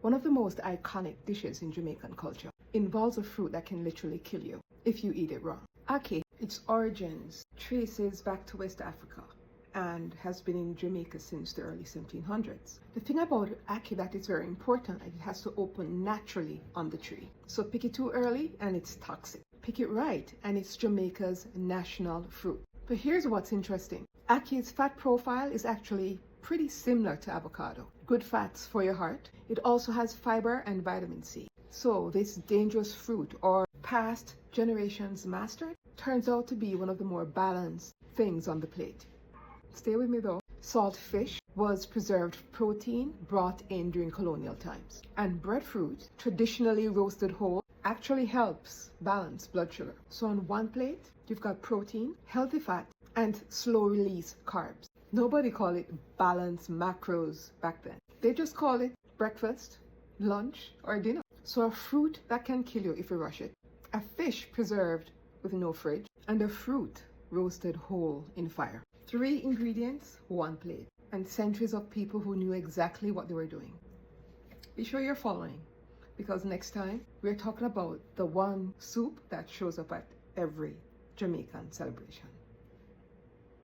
one of the most iconic dishes in Jamaican culture, involves a fruit that can literally kill you if you eat it wrong. Ackee, its origins traces back to West Africa and has been in Jamaica since the early 1700s. The thing about ackee that is very important, it has to open naturally on the tree. So pick it too early and it's toxic. Pick it right and it's Jamaica's national fruit. But here's what's interesting. Ackee's fat profile is actually pretty similar to avocado. Good fats for your heart. It also has fiber and vitamin C. So this dangerous fruit, or past generations mastered, turns out to be one of the more balanced things on the plate. Stay with me though. Salt fish was preserved protein brought in during colonial times. And breadfruit, traditionally roasted whole, actually helps balance blood sugar. So on one plate, you've got protein, healthy fat, and slow release carbs. Nobody called it balanced macros back then. They just call it breakfast, lunch, or dinner. So a fruit that can kill you if you rush it, a fish preserved with no fridge, and a fruit roasted whole in fire. 3 ingredients, 1 plate, and centuries of people who knew exactly what they were doing. Be sure you're following, because next time we're talking about the one soup that shows up at every Jamaican celebration.